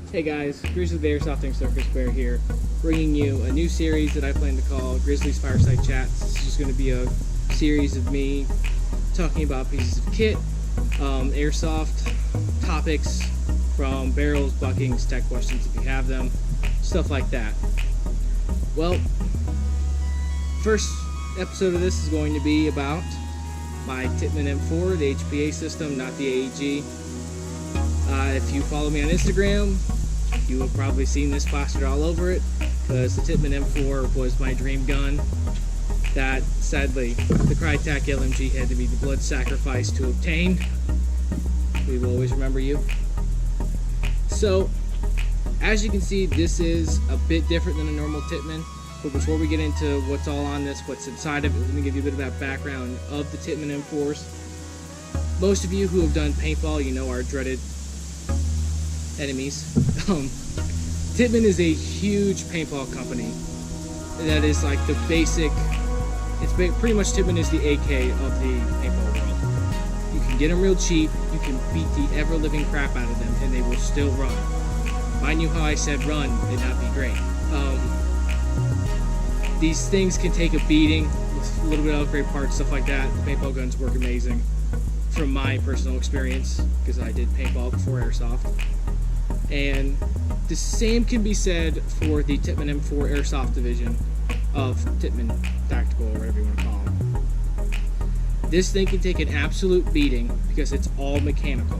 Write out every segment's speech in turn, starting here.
Hey guys, Grizzly the Airsofting Circus Bear here, bringing you a new series that I plan to call Grizzly's Fireside Chats. This is just going to be a series of me talking about pieces of kit, airsoft topics, from barrels, buckings, tech questions if you have them, stuff like that. Well, first episode of this is going to be about my Tippman M4, the HPA system, not the AEG. If you follow me on Instagram, you have probably seen this plastered all over it, because the Tippman M4 was my dream gun that, sadly, the Crytek LMG had to be the blood sacrifice to obtain. We will always remember you. So, as you can see, this is a bit different than a normal Tippman, but before we get into what's all on this, what's inside of it, let me give you a bit of that background of the Tippman M4s. Most of you who have done paintball, you know our dreaded enemies. Tippman is a huge paintball company that is like the basic, pretty much Tippman is the AK of the paintball world. You can get them real cheap, you can beat the ever-living crap out of them, and they will still run. If I knew how I said run, it'd not be great. These things can take a beating with a little bit of upgrade parts, stuff like that. The paintball guns work amazing from my personal experience, because I did paintball before airsoft. And the same can be said for the Tippman M4 Airsoft division of Tippman Tactical, or whatever you want to call it. This thing can take an absolute beating because it's all mechanical.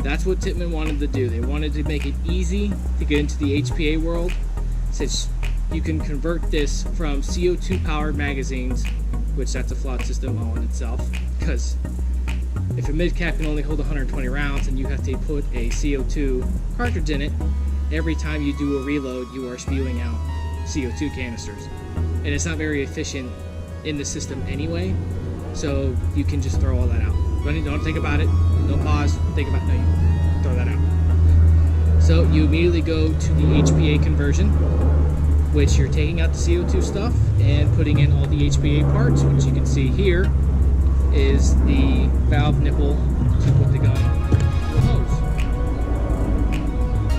That's what Tippman wanted to do. They wanted to make it easy to get into the HPA world, since you can convert this from CO2 powered magazines, which that's a flawed system all in itself, because if a mid-cap can only hold 120 rounds and you have to put a CO2 cartridge in it, every time you do a reload you are spewing out CO2 canisters. And it's not very efficient in the system anyway, so you can just throw all that out. Don't think about it, no pause, think about it, no, you throw that out. So you immediately go to the HPA conversion, which you're taking out the CO2 stuff and putting in all the HPA parts, which you can see here is the valve nipple to put the gun in the hose.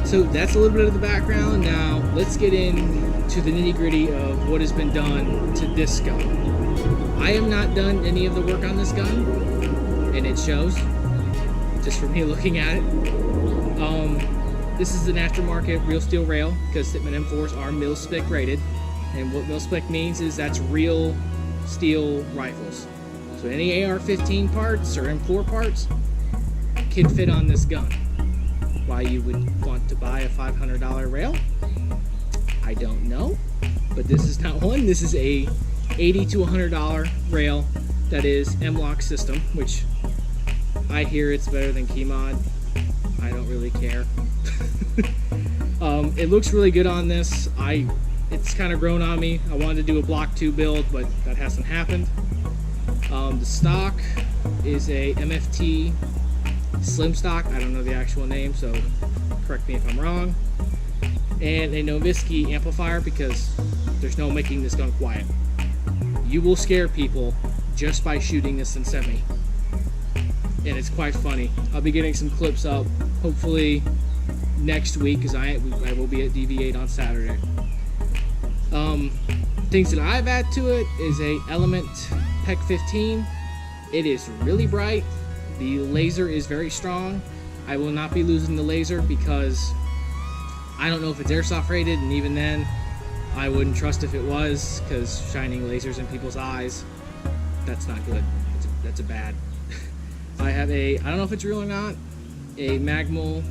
So that's a little bit of the background. Now let's get into the nitty-gritty of what has been done to this gun. I have not done any of the work on this gun, and it shows just from me looking at it. This is an aftermarket real steel rail, because Tippman M4s are mil-spec rated, and what mil-spec means is that's real steel rifles. So any AR-15 parts or M4 parts can fit on this gun. Why you would want to buy a $500 rail, I don't know, but this is not one. This is a $80 to $100 rail that is M-LOK system, which I hear it's better than Keymod. I don't really care. It looks really good on this. It's kind of grown on me. I wanted to do a Block 2 build, but that hasn't happened. The stock is a MFT slim stock. I don't know the actual name, so correct me if I'm wrong. And a Novisky amplifier, because there's no making this gun quiet. You will scare people just by shooting this in semi. And it's quite funny. I'll be getting some clips up hopefully next week, because I will be at DV8 on Saturday. Things that I've added to it is a Element PEC 15. It is really bright. The laser is very strong. I will not be losing the laser, because I don't know if it's airsoft rated, and even then I wouldn't trust if it was, because shining lasers in people's eyes, that's not good. That's a bad. I have I don't know if it's real or not, a Magbull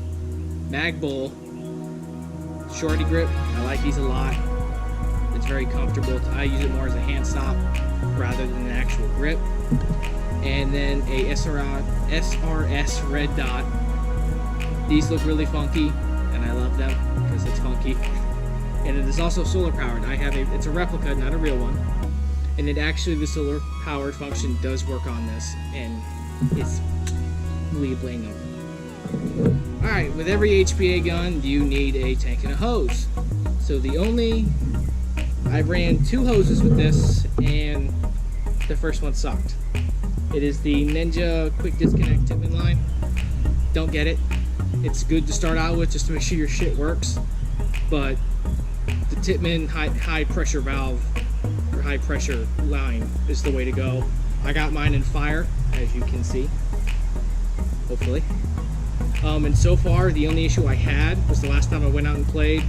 shorty grip. I like these a lot. It's very comfortable. I use it more as a hand stop rather than an actual grip. And then a SRS red dot. These look really funky, and I love them because it's funky. And it is also solar powered. It's a replica, not a real one. And the solar powered function does work on this, and it's really bling. Alright, with every HPA gun, you need a tank and a hose. So I ran 2 hoses with this, and the first one sucked. It is the Ninja Quick Disconnect Tippman line. Don't get it. It's good to start out with just to make sure your shit works. But the Tippman high pressure valve or high pressure line is the way to go. I got mine in fire, as you can see, hopefully. And so far, the only issue I had was the last time I went out and played.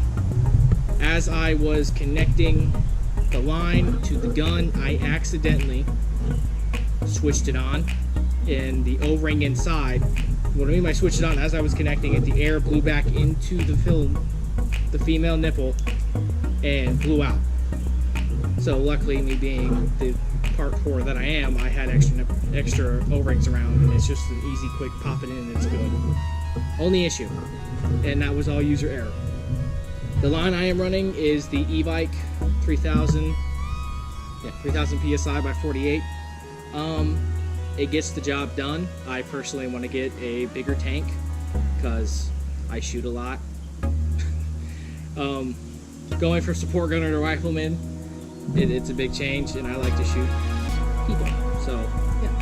As I was connecting the line to the gun, I accidentally switched it on, and the O-ring inside, what I mean by switched it on, as I was connecting it, the air blew back into the film, the female nipple, and blew out. So luckily, me being the part 4 that I am, I had extra O-rings around, and it's just an easy, quick pop it in and it's good. Only issue, and that was all user error. The line I am running is the e-bike 3000 PSI by 48. It gets the job done. I personally want to get a bigger tank because I shoot a lot. Going from support gunner to rifleman, it's a big change, and I like to shoot people. So, yeah.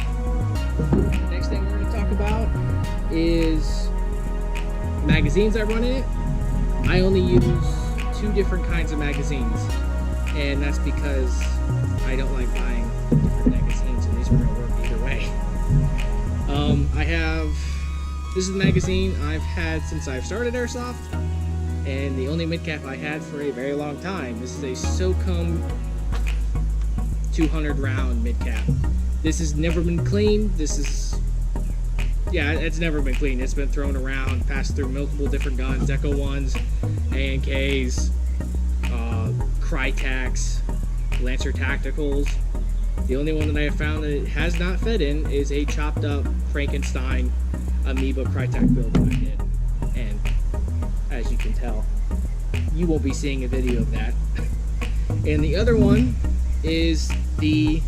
Next thing we're going to talk about is magazines I run in it. I only use 2 different kinds of magazines, and that's because I don't like buying different magazines, and these are going to work either way. This is the magazine I've had since I've started Airsoft, and the only mid-cap I had for a very long time. This is a SOCOM 200 round mid-cap. This has never been cleaned. It's never been clean. It's been thrown around, passed through multiple different guns, Echo 1s, ANKs, Crytacs, Lancer Tacticals. The only one that I have found that it has not fed in is a chopped up Frankenstein Amoeba Crytac build that I did. And as you can tell, you won't be seeing a video of that. And the other one is the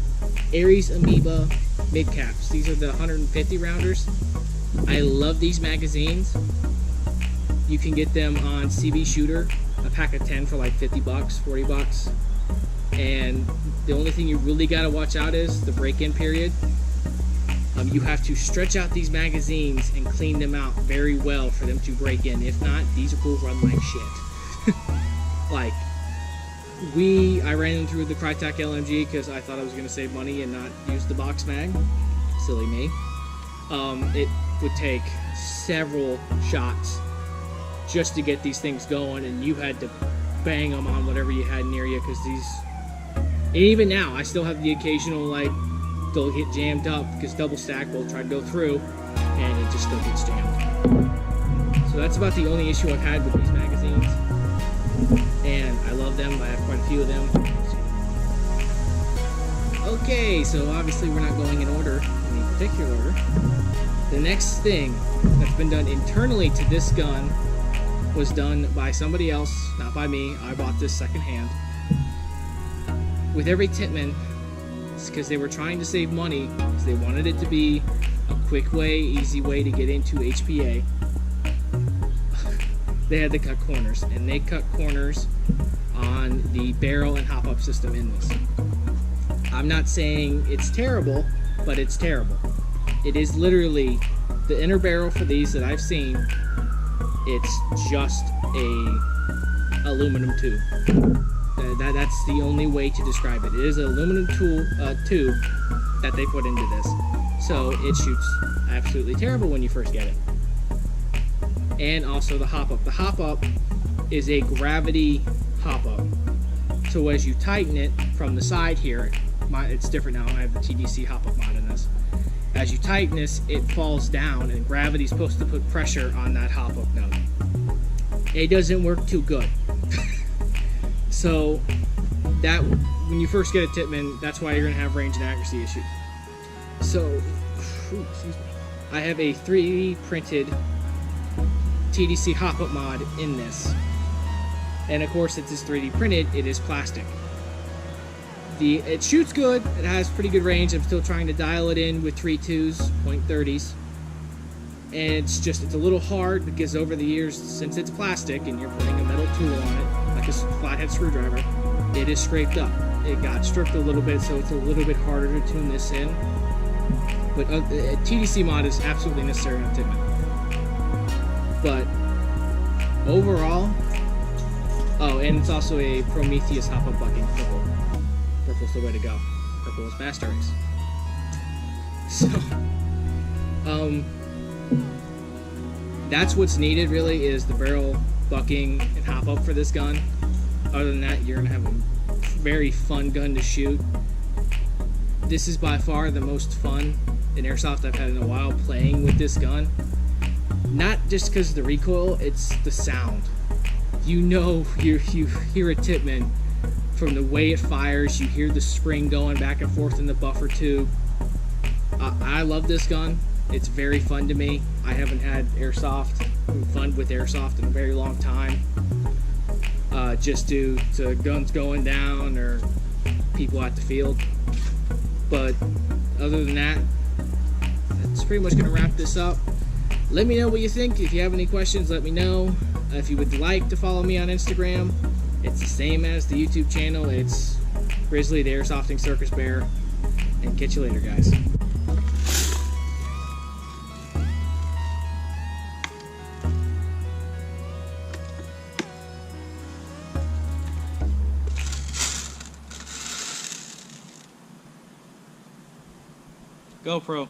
Ares Amoeba mid-caps. These are the 150 rounders. I love these magazines. You can get them on CB Shooter, a pack of 10 for like 50 bucks, 40 bucks. And the only thing you really got to watch out is the break-in period. You have to stretch out these magazines and clean them out very well for them to break in. If not, these will run like shit. Like, I ran them through the Crytac LMG because I thought I was going to save money and not use the box mag. Silly me. It would take several shots just to get these things going, and you had to bang them on whatever you had near you, because these, and even now I still have the occasional, like, they'll get jammed up because double stack will try to go through and it just still gets jammed. So that's about the only issue I've had with these magazines, and I love them. I have quite a few of them. Okay, so obviously we're not going in order, in any particular order. The next thing that's been done internally to this gun was done by somebody else, not by me. I bought this secondhand. With every Tippman, it's because they were trying to save money, because they wanted it to be a quick way, easy way to get into HPA. They had to cut corners, and they cut corners on the barrel and hop-up system in this. I'm not saying it's terrible, but it's terrible. It is literally the inner barrel for these that I've seen. It's just a aluminum tube. That's the only way to describe it. It is an aluminum tube that they put into this. So it shoots absolutely terrible when you first get it. And also the hop-up. The hop-up is a gravity hop-up. So as you tighten it from the side here, it's different now. I have the TDC hop-up mod in this. As you tighten this, it falls down, and gravity's supposed to put pressure on that hop-up node. It doesn't work too good. So that, when you first get a Tippman, that's why you're going to have range and accuracy issues. So, excuse me. I have a 3D printed TDC hop-up mod in this. And of course, since it's 3D printed, it is plastic. It shoots good, it has pretty good range. I'm still trying to dial it in with 3.2s, .30s. And it's a little hard because over the years, since it's plastic and you're putting a metal tool on it, like a flathead screwdriver, it is scraped up. It got stripped a little bit, so it's a little bit harder to tune this in. But a TDC mod is absolutely necessary on Tippman. But overall, oh, and it's also a Prometheus hop-up bucking. Purple. Purple's the way to go. Purple is Master Race. So, that's what's needed really, is the barrel bucking and hop-up for this gun. Other than that, you're gonna have a very fun gun to shoot. This is by far the most fun in airsoft I've had in a while playing with this gun. Not just because of the recoil, it's the sound. You know, you hear a Tippman from the way it fires. You hear the spring going back and forth in the buffer tube. I love this gun. It's very fun to me. I haven't had fun with airsoft in a very long time. Just due to guns going down or people at the field. But other than that, that's pretty much going to wrap this up. Let me know what you think. If you have any questions, let me know. If you would like to follow me on Instagram, it's the same as the YouTube channel. It's Grizzly, the Airsofting Circus Bear. And catch you later, guys. GoPro.